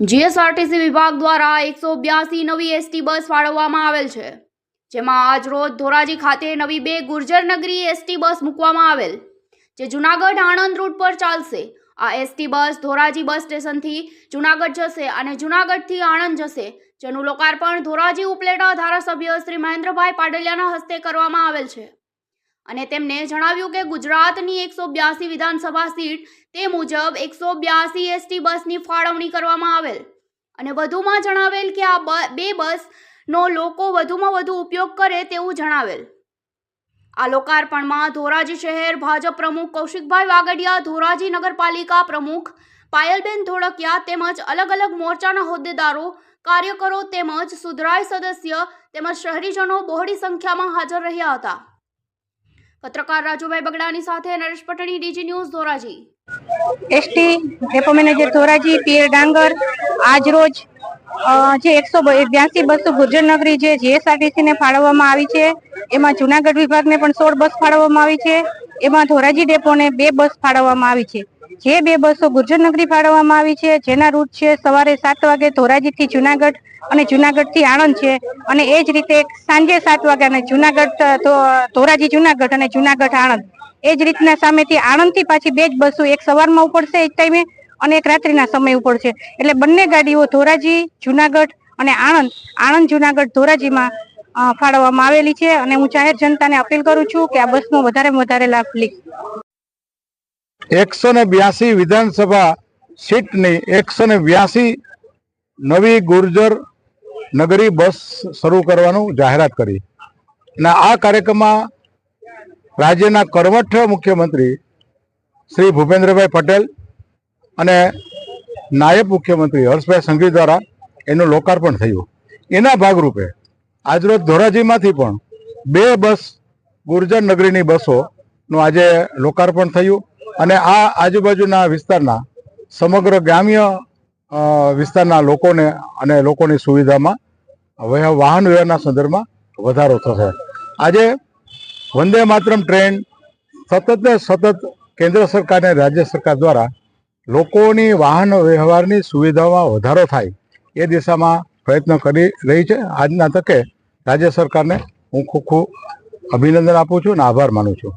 GSRTC વિભાગ દ્વારા 182 નવી એસટી બસ ફાળવવામાં આવેલ છે, જેમાં આજ રોજ ધોરાજી ખાતે નવી 2 ગુર્જરનગરી એસટી બસ મૂકવામાં આવેલ, જે જૂનાગઢ આણંદ રૂટ પર ચાલશે। આ એસટી બસ ધોરાજી બસ સ્ટેશનથી જૂનાગઢ જશે અને જૂનાગઢથી આણંદ જશે, જેનું લોકાર્પણ ધોરાજી ઉપલેટા ધારાસભ્ય શ્રી મહેન્દ્રભાઈ પાડલિયાના હસ્તે કરવામાં આવેલ છે અને તેમને જણાવ્યું કે ગુજરાતની 182 વિધાનસભા સીટ તે મુજબ 182 એસટી બસની ફાળવણી કરવામાં આવેલ અને વધુમાં જણાવેલ કે આ 2 બસનો લોકો વધુમાં વધુ ઉપયોગ કરે તેવું જણાવેલ। આ લોકાર્પણમાં ધોરાજી શહેર ભાજપ પ્રમુખ કૌશિકભાઈ વાગડિયા, ધોરાજી નગરપાલિકા પ્રમુખ પાયલબેન ધોળકિયા તેમજ અલગ અલગ મોરચાના હોદ્દેદારો, કાર્યકરો તેમજ સુધરાઈ સદસ્ય તેમજ શહેરીજનો બહોળી સંખ્યામાં હાજર રહ્યા હતા। પત્રકાર રાજુભાઈ બગડાની સાથે Naresh Patni, DG news, Dhoraji. ST depot manager Dhoraji Pir Dangar આજ રોજ જે 182 બસો ગુર્જરનગરી જે જીએસઆરટીસી ને ફાળવવામાં આવી છે, એમાં જુનાગઢ વિભાગને પણ 16 બસ ફાળવવામાં આવી છે। એમાં ધોરાજી ડેપોને 2 બસ ફાળવવામાં આવી છે। જે 2 બસો ગુર્જરનગરી ફાળવવામાં આવી છે, જેના રૂટ છે સવારે 7 વાગે ધોરાજીથી જુનાગઢ અને જુનાગઢથી આણંદ છે, અને એ જ રીતે સાંજે 7 વાગ્યાને જુનાગઢ ધોરાજી જુનાગઢ અને જુનાગઢ આણંદ। એ જ રીતના સામેથી આણંદથી પાછી 2 જ બસો, એક સવારમાં ઉપડશે એક ટાઈમે અને એક રાત્રિના સમય ઉપડશે, એટલે બંને ગાડીઓ ધોરાજી જુનાગઢ અને આણંદ જુનાગઢ ધોરાજીમાં ફાળવવામાં આવેલી છે અને હું જાહેર જનતાને અપીલ કરું છું કે આ બસનો વધારેમાં વધારે લાભ લે। 182 વિધાનસભા સીટની 182 નવી ગુર્જર નગરી બસ શરૂ કરવાનું જાહેરાત કરી અને આ કાર્યક્રમમાં રાજ્યના કર્મઠ મુખ્યમંત્રી શ્રી ભૂપેન્દ્રભાઈ પટેલ અને નાયબ મુખ્યમંત્રી હર્ષભાઈ સંઘવી દ્વારા એનું લોકાર્પણ થયું। એના ભાગરૂપે આજરોજ ધોરાજીમાંથી પણ 2 બસ ગુર્જર નગરીની બસોનું આજે લોકાર્પણ થયું અને આ આજુબાજુના વિસ્તારના સમગ્ર ગ્રામ્ય વિસ્તારના લોકોને અને લોકોની સુવિધામાં વાહન વ્યવહારના સંદર્ભમાં વધારો થશે। આજે વંદે માતરમ ટ્રેન સતત કેન્દ્ર સરકાર અને રાજ્ય સરકાર દ્વારા લોકોની વાહન વ્યવહારની સુવિધામાં વધારો થાય એ દિશામાં પ્રયત્ન કરી રહી છે। આજના તકે રાજ્ય સરકારને હું ખૂબ અભિનંદન આપું છું અને આભાર માનું છું।